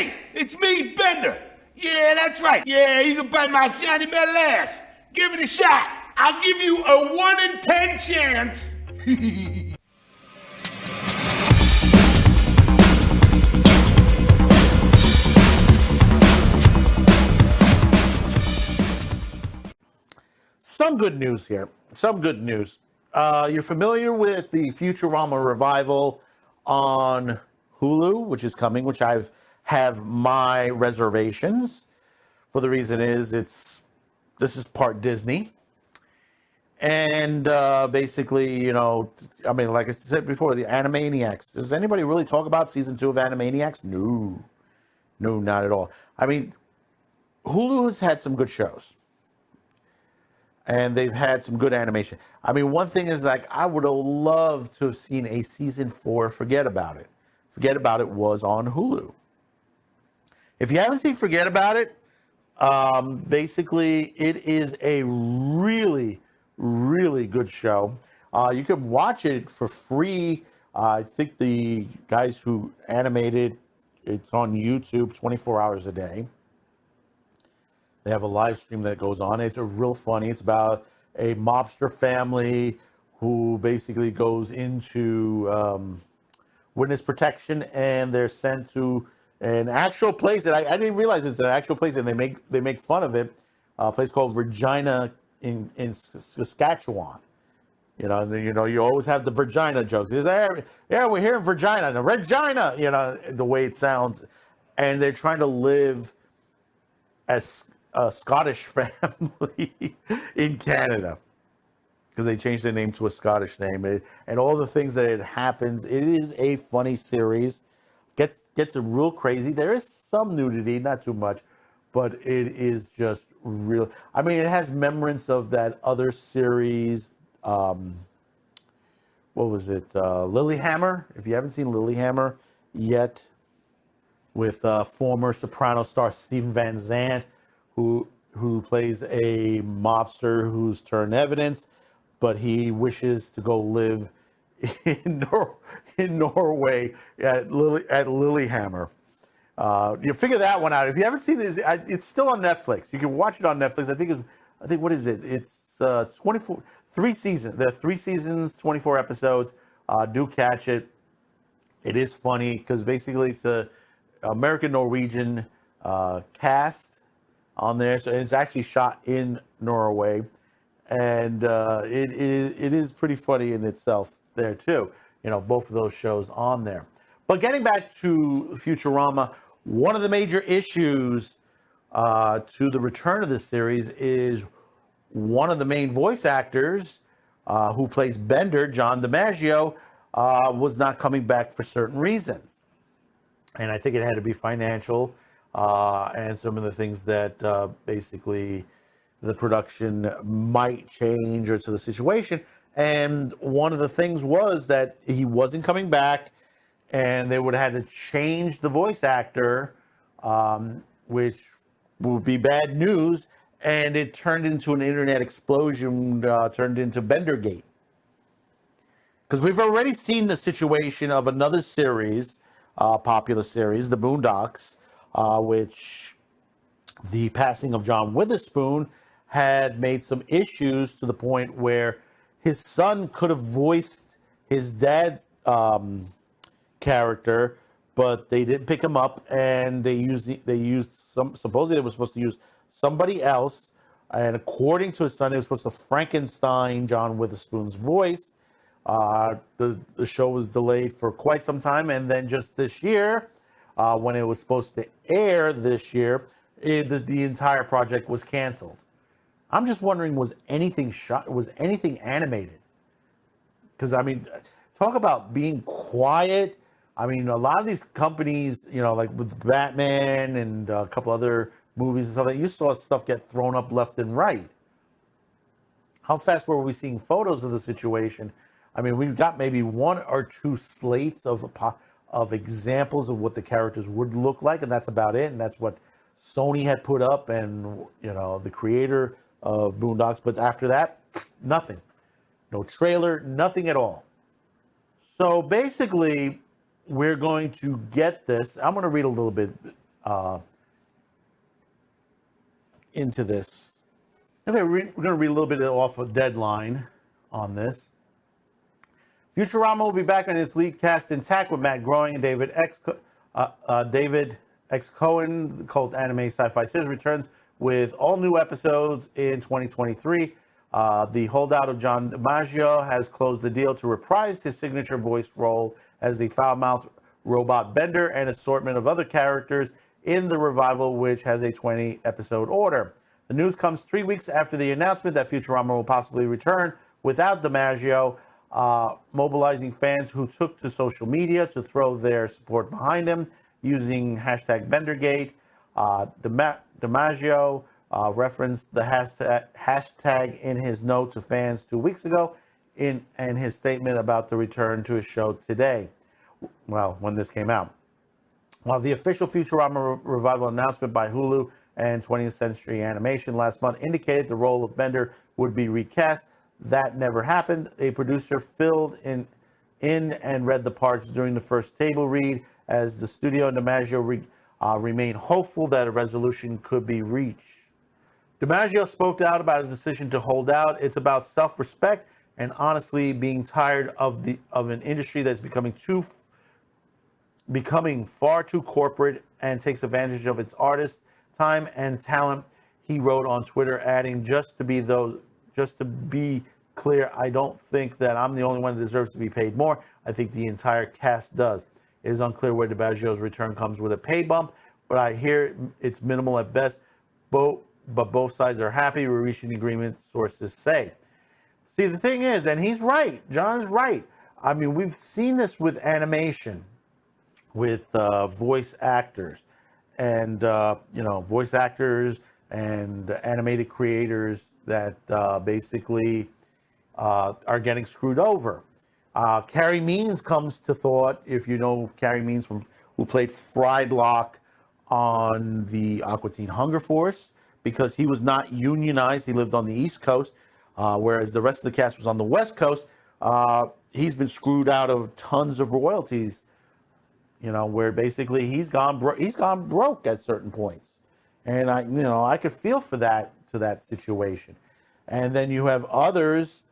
Hey, it's me, Bender. Yeah, that's right. Yeah, you can bite my shiny metal ass. Give it a shot. I'll give you a 1 in 10 chance. Some good news here. Some good news. You're familiar with the Futurama revival on HULU, which is coming, which have my reservations. For the reason is this is part Disney. And basically, I mean, like I said before, the Animaniacs. Does anybody really talk about season 2 of Animaniacs? No, not at all. I mean, Hulu has had some good shows. And they've had some good animation. I mean, one thing is, like, I would have loved to have seen a season 4. Forget About It. Forget About It was on Hulu. If you haven't seen Forget About It, basically it is a really, really good show. You can watch it for free. I think the guys who animated it's on YouTube 24 hours a day. They have a live stream that goes on. It's a real funny. It's about a mobster family who basically goes into witness protection, and they're sent to an actual place that I didn't realize it's an actual place, and they make fun of it. A place called Regina in Saskatchewan. You always have the Virginia jokes. Yeah, we're here in Virginia, the Regina. The way it sounds, and they're trying to live as a Scottish family in Canada because they changed their name to a Scottish name, and all the things that it happens. It is a funny series. Gets real crazy. There is some nudity, not too much, but it is just real. I mean, it has remnants of that other series. What was it? Lilyhammer. If you haven't seen Lilyhammer yet, with former Soprano star Steven Van Zandt, who plays a mobster who's turned evidence, but he wishes to go live in Norway at Lilyhammer. You figure that one out. If you haven't seen this, it's still on Netflix. You can watch it on Netflix. I think what is it? It's 3 seasons. There are 3 seasons, 24 episodes. Do catch it. It is funny because basically it's a American Norwegian cast on there, so it's actually shot in Norway, and it is pretty funny in itself there too. Both of those shows on there. But getting back to Futurama, one of the major issues to the return of this series is one of the main voice actors who plays Bender, John DiMaggio, was not coming back for certain reasons. And I think it had to be financial and some of the things that basically the production might change or to the situation. And one of the things was that he wasn't coming back, and they would have had to change the voice actor, which would be bad news. And it turned into an internet explosion, turned into BENDERGATE. Because we've already seen the situation of another series, popular series, The Boondocks, which the passing of John Witherspoon had made some issues to the point where his son could have voiced his dad's character, but they didn't pick him up, and they used supposedly they were supposed to use somebody else, and according to his son, it was supposed to Frankenstein John Witherspoon's voice. The show was delayed for quite some time, and then just this year, when it was supposed to air this year, the entire project was canceled. I'm just wondering, was anything shot? Was anything animated? Because I mean, talk about being quiet. I mean, a lot of these companies, like with Batman and a couple other movies and stuff, like you saw stuff get thrown up left and right. How fast were we seeing photos of the situation? I mean, we've got maybe 1 or 2 slates of examples of what the characters would look like, and that's about it. And that's what Sony had put up, and the creator of Boondocks. But after that, nothing. No trailer, nothing at all. So basically, we're going to get this. I'm going to read a little bit into this. Okay, we're going to read a little bit off a deadline on this. Futurama will be back on its lead cast intact with Matt Groening and David X. Cohen. The cult anime sci-fi series returns with all new episodes in 2023. The holdout of John DiMaggio has closed the deal to reprise his signature voice role as the foul-mouthed robot Bender and assortment of other characters in the revival, which has a 20-episode order. The news comes 3 weeks after the announcement that Futurama will possibly return without DiMaggio, mobilizing fans who took to social media to throw their support behind him using hashtag BenderGate. DiMaggio referenced the hashtag in his note to fans 2 weeks ago and his statement about the return to his show today. Well, when this came out. While the official Futurama revival announcement by HULU and 20th Century Animation last month indicated the role of Bender would be recast, that never happened. A producer filled in and read the parts during the first table read as the studio and DiMaggio remained hopeful that a resolution could be reached. DiMaggio spoke out about his decision to hold out. It's about self-respect and honestly being tired of an industry that's becoming far too corporate and takes advantage of its artists' time and talent. He wrote on Twitter, adding, just to be clear, I don't think that I'm the only one that deserves to be paid more. I think the entire cast does. It is unclear where DiMaggio's return comes with a pay bump, but I hear it's minimal at best. But both sides are happy. We're reaching agreement, sources say. See, the thing is, and he's right, John's right. I mean, we've seen this with animation, with voice actors, and voice actors and animated creators that basically are getting screwed over. Carrie Means comes to thought, if you know Carrie Means who played Friedlock on the Aqua Teen Hunger Force, because he was not unionized. He lived on the East Coast, whereas the rest of the cast was on the West Coast. He's been screwed out of tons of royalties, where basically he's gone broke at certain points. And I could feel for that situation. And then you have others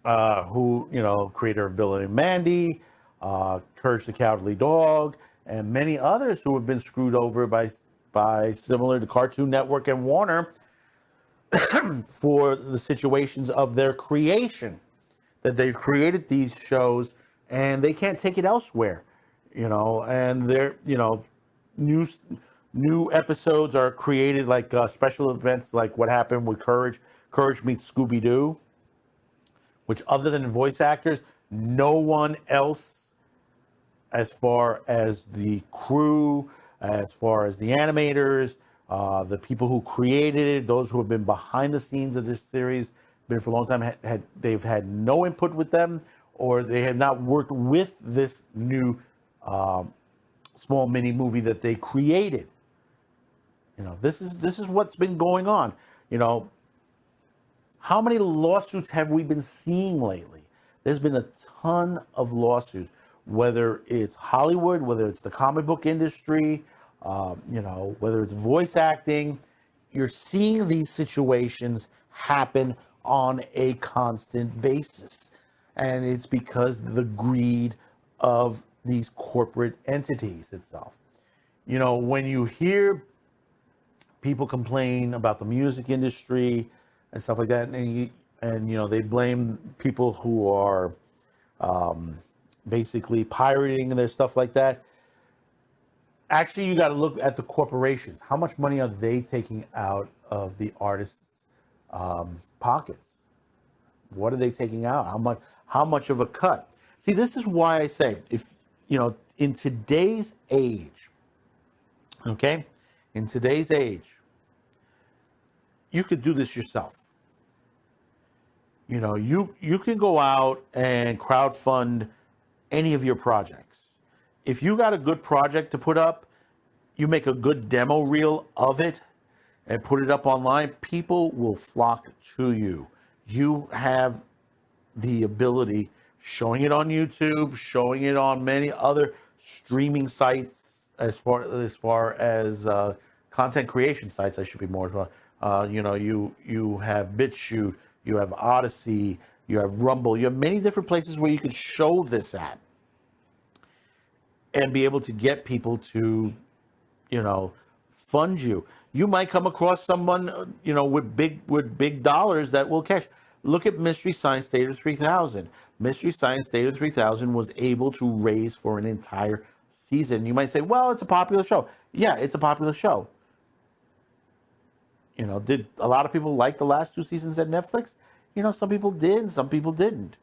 who, creator of Bill and Mandy, Courage the Cowardly Dog, and many others who have been screwed over by similar to Cartoon Network and Warner for the situations of their creation, that they've created these shows and they can't take it elsewhere, and they're, new episodes are created, like special events, like what happened with Courage meets Scooby-Doo, which, other than voice actors, no one else, as far as the crew, as far as the animators, the people who created it, those who have been behind the scenes of this series, been for a long time, they've had no input with them, or they have not worked with this new small mini movie that they created. This is what's been going on. How many lawsuits have we been seeing lately? There's been a ton of lawsuits, whether it's Hollywood, whether it's the comic book industry, whether it's voice acting. You're seeing these situations happen on a constant basis. And it's because of the greed of these corporate entities itself. When you hear people complain about the music industry and stuff like that, and they blame people who are basically pirating and their stuff like that. Actually, you got to look at the corporations. How much money are they taking out of the artists' pockets? What are they taking out? How much of a cut? See, this is why I say, if in today's age, okay, in today's age, you could do this yourself. You can go out and crowdfund any of your projects. If you got a good project to put up, you make a good demo reel of it and put it up online, people will flock to you. You have the ability, showing it on YouTube, showing it on many other streaming sites as content creation sites, I should be more as well. You have BitChute, you have Odyssey, you have Rumble, you have many different places where you could show this at and be able to get people to, fund you. You might come across someone, with big dollars that will cash. Look at Mystery Science Theater 3000. Mystery Science Theater 3000 was able to raise for an entire season. You might say, well, it's a popular show. Yeah, it's a popular show. Did a lot of people like the last 2 seasons at Netflix? Some people did, some people didn't.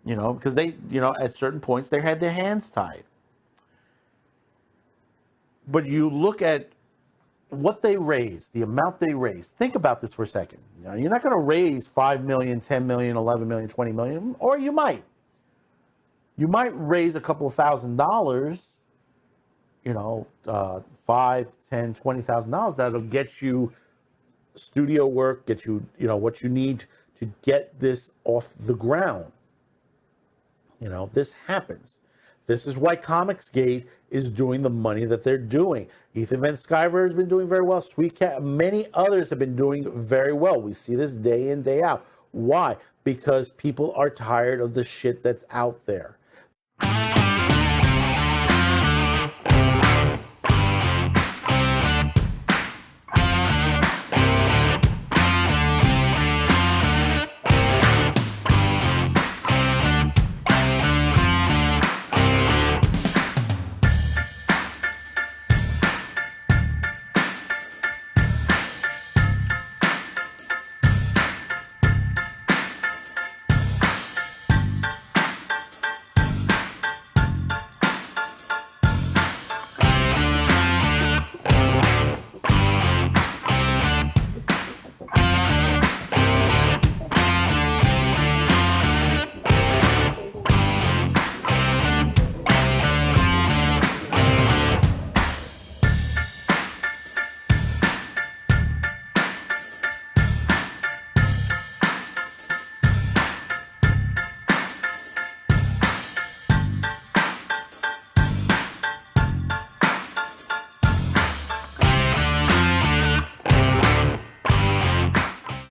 Because they, at certain points they had their hands tied. But you look at what they raised, the amount they raised. Think about this for a second. You're not going to raise 5 million, 10 million, 11 million, 20 million, or you might. You might raise a couple of $1,000s, $5, 10, $20,000. That'll get you studio work, get you, what you need to get this off the ground. This happens. This is why Comicsgate is doing the money that they're doing. Ethan Van Sciver has been doing very well. Sweet Cat, many others have been doing very well. We see this day in, day out. Why? Because people are tired of the shit that's out there.